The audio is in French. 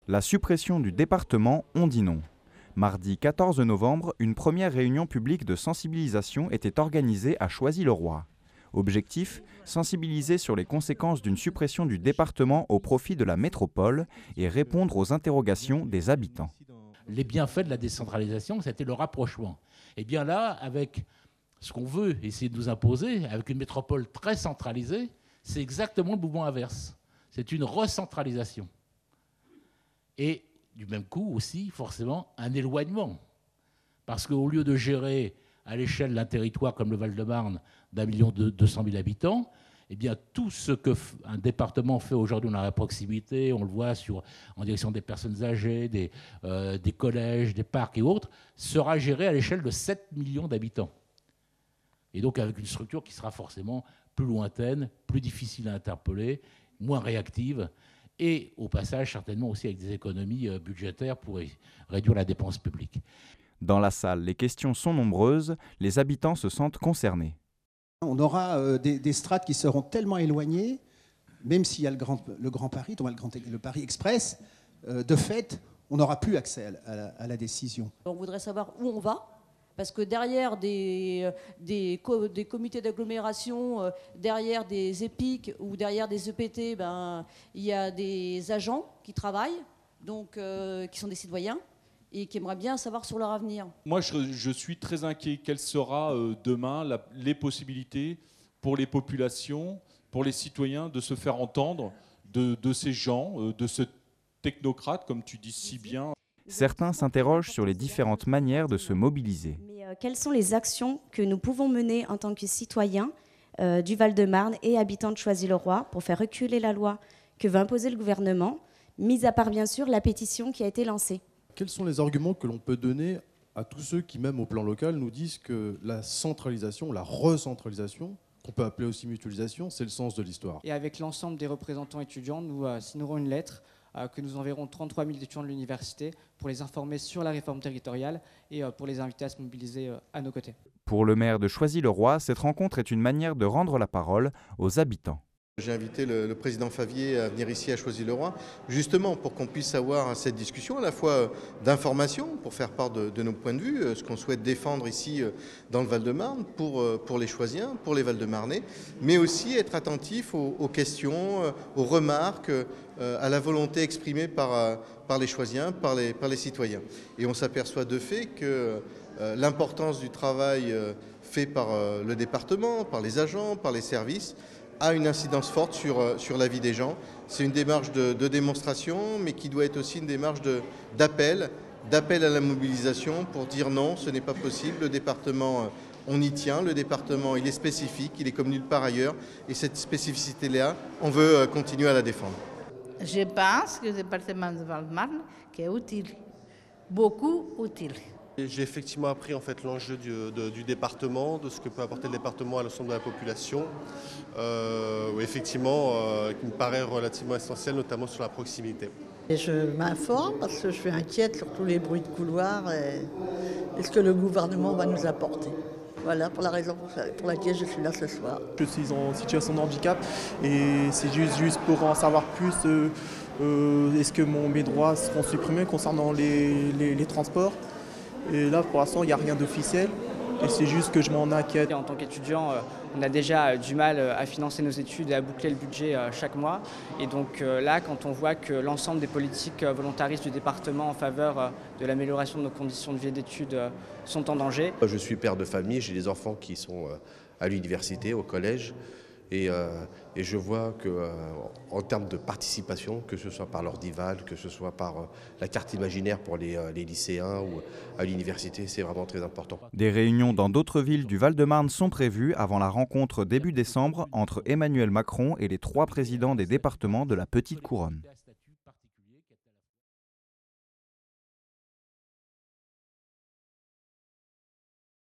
La suppression du département, on dit non. Mardi 14 novembre, une première réunion publique de sensibilisation était organisée à Choisy-le-Roi. Objectif, sensibiliser sur les conséquences d'une suppression du département au profit de la métropole et répondre aux interrogations des habitants. Les bienfaits de la décentralisation, c'était le rapprochement. Et bien là, avec ce qu'on veut essayer de nous imposer, avec une métropole très centralisée, c'est exactement le mouvement inverse. C'est une recentralisation. Et du même coup aussi, forcément, un éloignement. Parce qu'au lieu de gérer à l'échelle d'un territoire comme le Val-de-Marne d'1 200 000 habitants, eh bien, tout ce qu'un département fait aujourd'hui dans la proximité, on le voit en direction des personnes âgées, des collèges, des parcs et autres, sera géré à l'échelle de 7 millions d'habitants. Et donc avec une structure qui sera forcément plus lointaine, plus difficile à interpeller, moins réactive, et au passage certainement aussi avec des économies budgétaires pour réduire la dépense publique. Dans la salle, les questions sont nombreuses, les habitants se sentent concernés. On aura des strates qui seront tellement éloignées, même s'il y a le Grand Paris, le Paris Express, de fait, on n'aura plus accès à la décision. On voudrait savoir où on va, parce que derrière des comités d'agglomération, derrière des EPIC ou derrière des EPT, il y a des agents qui travaillent, donc, qui sont des citoyens, et qui aimeraient bien savoir sur leur avenir. Moi, je suis très inquiet. Quelles seront demain les possibilités pour les populations, pour les citoyens de se faire entendre de ces gens, de ce technocrate, comme tu dis si bien. Certains s'interrogent sur les différentes manières de se mobiliser. Mais quelles sont les actions que nous pouvons mener en tant que citoyens du Val-de-Marne et habitants de Choisy-le-Roi pour faire reculer la loi que veut imposer le gouvernement, mis à part bien sûr la pétition qui a été lancée? Quels sont les arguments que l'on peut donner à tous ceux qui, même au plan local, nous disent que la centralisation, la recentralisation, qu'on peut appeler aussi mutualisation, c'est le sens de l'histoire? Et avec l'ensemble des représentants étudiants, nous signerons une lettre que nous enverrons 33 000 étudiants de l'université pour les informer sur la réforme territoriale et pour les inviter à se mobiliser à nos côtés. Pour le maire de Choisy-le-Roi, cette rencontre est une manière de rendre la parole aux habitants. J'ai invité le président Favier à venir ici à Choisy-le-Roi, justement pour qu'on puisse avoir cette discussion à la fois d'information, pour faire part de nos points de vue, ce qu'on souhaite défendre ici dans le Val-de-Marne, pour les Choisiens, pour les Val-de-Marnais, mais aussi être attentif aux questions, aux remarques, à la volonté exprimée par les Choisiens, par les citoyens. Et on s'aperçoit de fait que l'importance du travail fait par le département, par les agents, par les services, a une incidence forte sur la vie des gens. C'est une démarche de démonstration, mais qui doit être aussi une démarche d'appel à la mobilisation pour dire non, ce n'est pas possible. Le département, on y tient. Le département, il est spécifique, il est comme nulle part ailleurs. Et cette spécificité-là, on veut continuer à la défendre. Je pense que le département de Val-de-Marne est utile, beaucoup utile. J'ai effectivement appris en fait l'enjeu du département, de ce que peut apporter le département à l'ensemble de la population. Effectivement, qui me paraît relativement essentiel, notamment sur la proximité. Et je m'informe parce que je suis inquiète sur tous les bruits de couloir et ce que le gouvernement va nous apporter. Voilà pour la raison pour laquelle je suis là ce soir. Je suis en situation de handicap et c'est juste pour en savoir plus. Est-ce que mes droits seront supprimés concernant les transports? Et là, pour l'instant, il n'y a rien d'officiel. Et c'est juste que je m'en inquiète. En tant qu'étudiant, on a déjà du mal à financer nos études et à boucler le budget chaque mois. Et donc là, quand on voit que l'ensemble des politiques volontaristes du département en faveur de l'amélioration de nos conditions de vie et d'études sont en danger. Je suis père de famille, j'ai des enfants qui sont à l'université, au collège. Et je vois qu'en termes de participation, que ce soit par l'ordival, que ce soit par la carte imaginaire pour les lycéens ou à l'université, c'est vraiment très important. Des réunions dans d'autres villes du Val-de-Marne sont prévues avant la rencontre début décembre entre Emmanuel Macron et les 3 présidents des départements de la Petite Couronne.